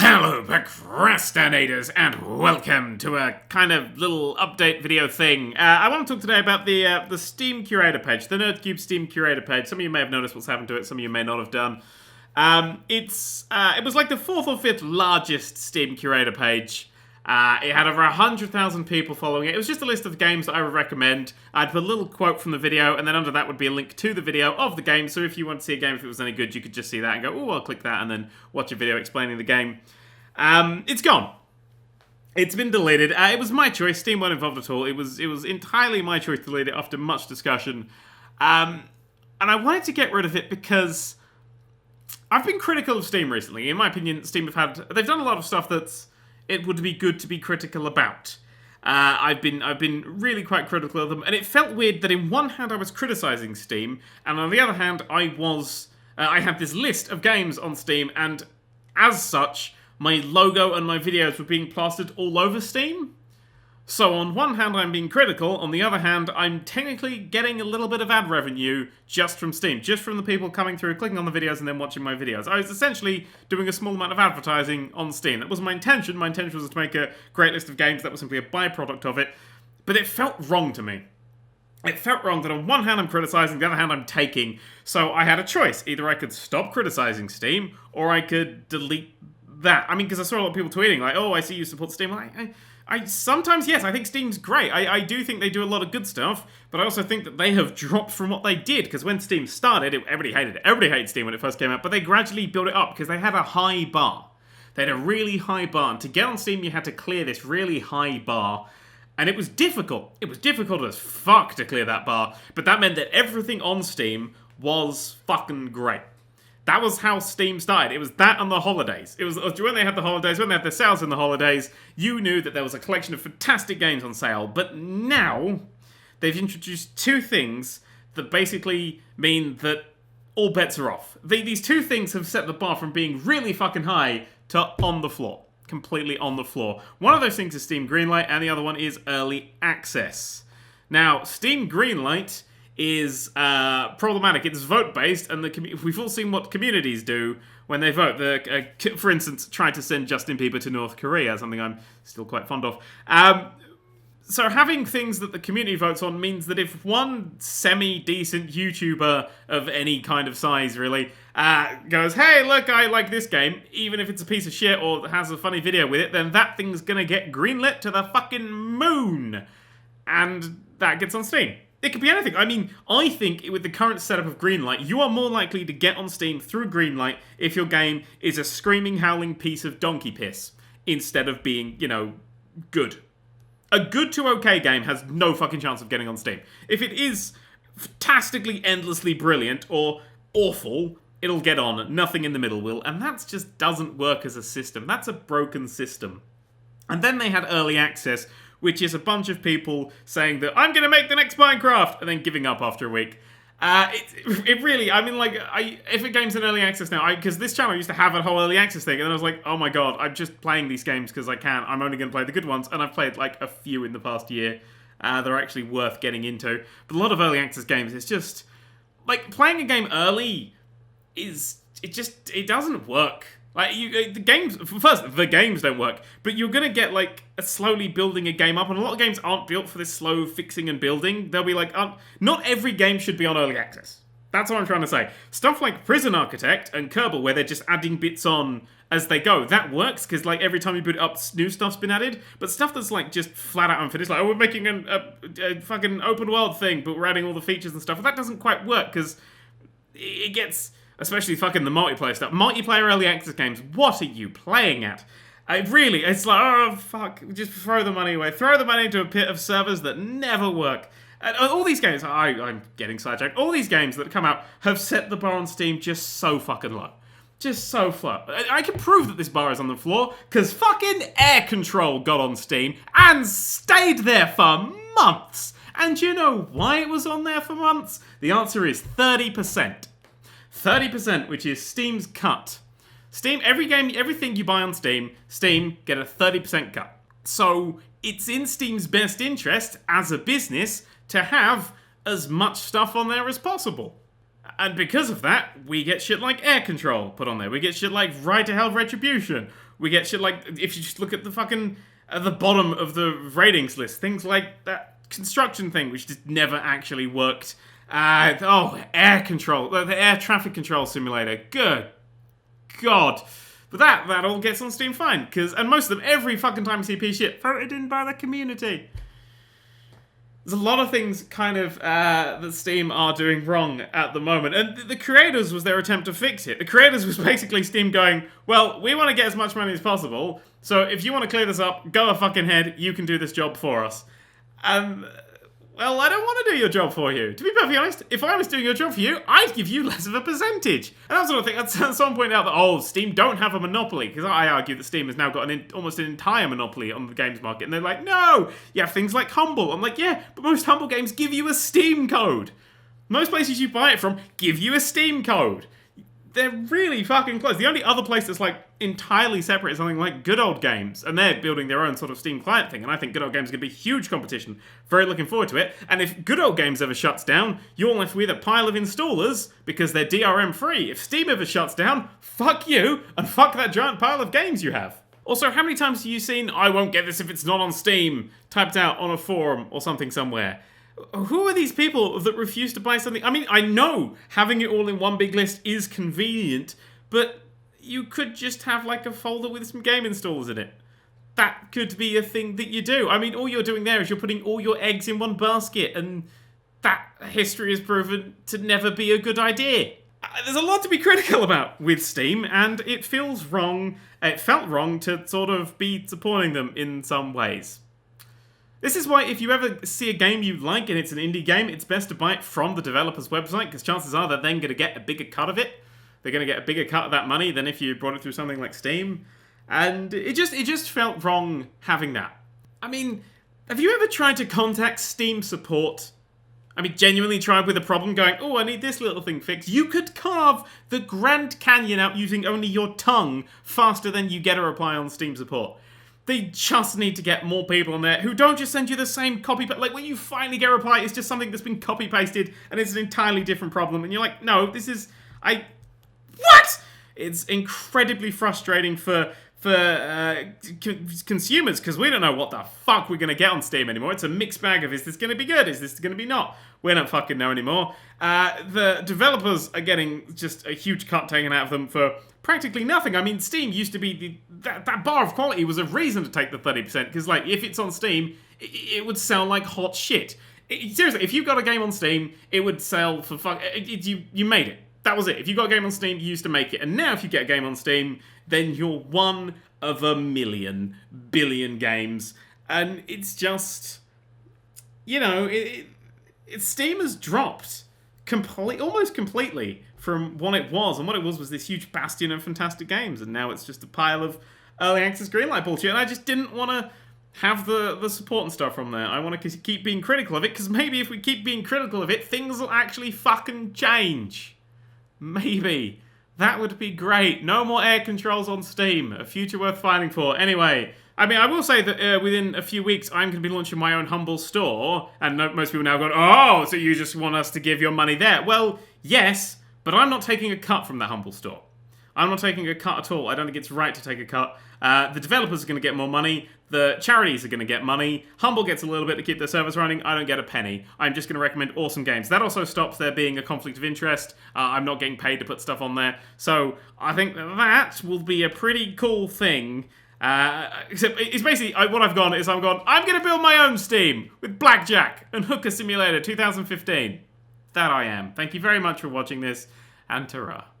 Hello, procrastinators, and welcome to a kind of little update video thing. I want to talk today about the Steam Curator page, the Nerd³ Steam Curator page. Some of you may have noticed what's happened to it, some of you may not have done. It was like the 4th or 5th largest Steam Curator page. It had over 100,000 people following it. It was just a list of games that I would recommend. I'd put a little quote from the video, and then under that would be a link to the video of the game. So if you want to see a game, if it was any good, you could just see that and go, oh, I'll click that, and then watch a video explaining the game. It's gone. It's been deleted. It was my choice. Steam weren't involved at all. It was entirely my choice to delete it after much discussion. And I wanted to get rid of it because I've been critical of Steam recently. In my opinion, they've done a lot of stuff that's it would be good to be critical about. I've been really quite critical of them, and it felt weird that in one hand I was criticizing Steam, and on the other hand I had this list of games on Steam, and as such, my logo and my videos were being plastered all over Steam. So on one hand I'm being critical, on the other hand I'm technically getting a little bit of ad revenue just from Steam, just from the people coming through, clicking on the videos and then watching my videos. I was essentially doing a small amount of advertising on Steam. That was my intention. My intention was to make a great list of games. That was simply a byproduct of it. But it felt wrong to me. It felt wrong that on one hand I'm criticizing, the other hand I'm taking. So I had a choice. Either I could stop criticizing Steam, or I could delete that. I mean, because I saw a lot of people tweeting like, oh, I see you support Steam. I sometimes, yes, I think Steam's great. I do think they do a lot of good stuff, but I also think that they have dropped from what they did, because when Steam started, everybody hated it. Everybody hated Steam when it first came out, but they gradually built it up, because they had a high bar. They had a really high bar, and to get on Steam, you had to clear this really high bar, and it was difficult. It was difficult as fuck to clear that bar, but that meant that everything on Steam was fucking great. That was how Steam started. It was that and the holidays. It was when they had the holidays, when they had the sales in the holidays, you knew that there was a collection of fantastic games on sale. But now, they've introduced two things that basically mean that all bets are off. These two things have set the bar from being really fucking high to on the floor. Completely on the floor. One of those things is Steam Greenlight, and the other one is Early Access. Now, Steam Greenlight is problematic. It's vote-based, and we've all seen what communities do when they vote. For instance, try to send Justin Bieber to North Korea, something I'm still quite fond of. So having things that the community votes on means that if one semi-decent YouTuber of any kind of size, really, goes, hey, look, I like this game, even if it's a piece of shit or has a funny video with it, then that thing's gonna get greenlit to the fucking moon. And that gets on Steam. It could be anything. I mean, I think with the current setup of Greenlight, you are more likely to get on Steam through Greenlight if your game is a screaming, howling piece of donkey piss, instead of being, good. A good to okay game has no fucking chance of getting on Steam. If it is fantastically, endlessly brilliant or awful, it'll get on. Nothing in the middle will. And that just doesn't work as a system. That's a broken system. And then they had Early Access, which is a bunch of people saying that I'm going to make the next Minecraft, and then giving up after a week. It really, I mean, like, if a game's in Early Access now, because this channel used to have a whole Early Access thing, and then I was like, oh my god, I'm just playing these games because I can. I'm only going to play the good ones, and I've played, like, a few in the past year that are actually worth getting into. But a lot of Early Access games, it's just, like, playing a game early it doesn't work. Like, the games don't work, but you're gonna get, like, a slowly building a game up, and a lot of games aren't built for this slow fixing and building. They'll be like, not every game should be on Early Access. That's what I'm trying to say. Stuff like Prison Architect and Kerbal, where they're just adding bits on as they go, that works, because, like, every time you boot it up, new stuff's been added, but stuff that's, like, just flat out unfinished, like, oh, we're making a fucking open world thing, but we're adding all the features and stuff, that doesn't quite work, because it gets... Especially fucking the multiplayer stuff. Multiplayer Early Access games, what are you playing at? It's like, oh, fuck, just throw the money away. Throw the money into a pit of servers that never work. And all these games, I'm getting sidetracked, all these games that come out have set the bar on Steam just so fucking low. Just so low. I can prove that this bar is on the floor, because fucking Air Control got on Steam and stayed there for months. And you know why it was on there for months? The answer is 30%. 30%, which is Steam's cut. Steam, everything you buy on Steam get a 30% cut. So it's in Steam's best interest as a business to have as much stuff on there as possible. And because of that, we get shit like Air Control put on there. We get shit like Ride to Hell Retribution. We get shit like, if you just look at the fucking, at the bottom of the ratings list, things like that construction thing, which just never actually worked. Air control, the air traffic control simulator. Good God. But that all gets on Steam fine, and most of them, every fucking time you see a piece of shit, voted in by the community. There's a lot of things kind of that Steam are doing wrong at the moment. And the Creators was their attempt to fix it. The Creators was basically Steam going, well, we want to get as much money as possible, so if you want to clear this up, go a fucking head, you can do this job for us. Well, I don't want to do your job for you. To be perfectly honest, if I was doing your job for you, I'd give you less of a percentage. And that's what I think. Someone pointed out that, Steam don't have a monopoly. Because I argue that Steam has now got almost an entire monopoly on the games market. And they're like, no, you have things like Humble. I'm like, yeah, but most Humble games give you a Steam code. Most places you buy it from give you a Steam code. They're really fucking close. The only other place that's like entirely separate is something like Good Old Games, and they're building their own sort of Steam client thing, and I think Good Old Games is going to be huge competition. Very looking forward to it. And if Good Old Games ever shuts down, you're left with a pile of installers because they're DRM free. If Steam ever shuts down, fuck you, and fuck that giant pile of games you have. Also, how many times have you seen, I won't get this if it's not on Steam, typed out on a forum or something somewhere? Who are these people that refuse to buy something? I mean, I know having it all in one big list is convenient, but you could just have like a folder with some game installers in it. That could be a thing that you do. I mean, all you're doing there is you're putting all your eggs in one basket, and that history has proven to never be a good idea. There's a lot to be critical about with Steam, and it feels wrong. It felt wrong to sort of be supporting them in some ways. This is why if you ever see a game you like and it's an indie game, it's best to buy it from the developer's website, because chances are they're then going to get a bigger cut of it. They're going to get a bigger cut of that money than if you brought it through something like Steam. And it just felt wrong having that. I mean, have you ever tried to contact Steam support? I mean, genuinely tried with a problem going, I need this little thing fixed. You could carve the Grand Canyon out using only your tongue faster than you get a reply on Steam support. They just need to get more people on there who don't just send you the same copy, but like when you finally get a reply, it's just something that's been copy-pasted and it's an entirely different problem. And you're like, no, this is... What? It's incredibly frustrating for consumers, because we don't know what the fuck we're going to get on Steam anymore. It's a mixed bag of, is this going to be good? Is this going to be not? We don't fucking know anymore. The developers are getting just a huge cut taken out of them for practically nothing. I mean, Steam used to be that bar of quality was a reason to take the 30%, because like if it's on Steam, it would sell like hot shit. Seriously, if you got a game on Steam, it would sell for you made it. That was it. If you got a game on Steam, you used to make it. And now if you get a game on Steam, then you're one of a billion games. And it's just, Steam has dropped almost completely from what it was. And what it was this huge bastion of fantastic games. And now it's just a pile of early access Greenlight bullshit. And I just didn't want to have the support and stuff from there. I want to keep being critical of it, because maybe if we keep being critical of it, things will actually fucking change. Maybe. That would be great. No more air controls on Steam. A future worth fighting for. Anyway, I mean, I will say that within a few weeks, I'm going to be launching my own Humble store. And most people now go, so you just want us to give your money there. Well, yes, but I'm not taking a cut from that Humble store. I'm not taking a cut at all. I don't think it's right to take a cut. The developers are going to get more money. The charities are going to get money. Humble gets a little bit to keep their service running. I don't get a penny. I'm just going to recommend awesome games. That also stops there being a conflict of interest. I'm not getting paid to put stuff on there. So I think that will be a pretty cool thing. Except it's basically, what I've gone is I'm going to build my own Steam with Blackjack and Hooker Simulator 2015. That I am. Thank you very much for watching this, and ta-ra.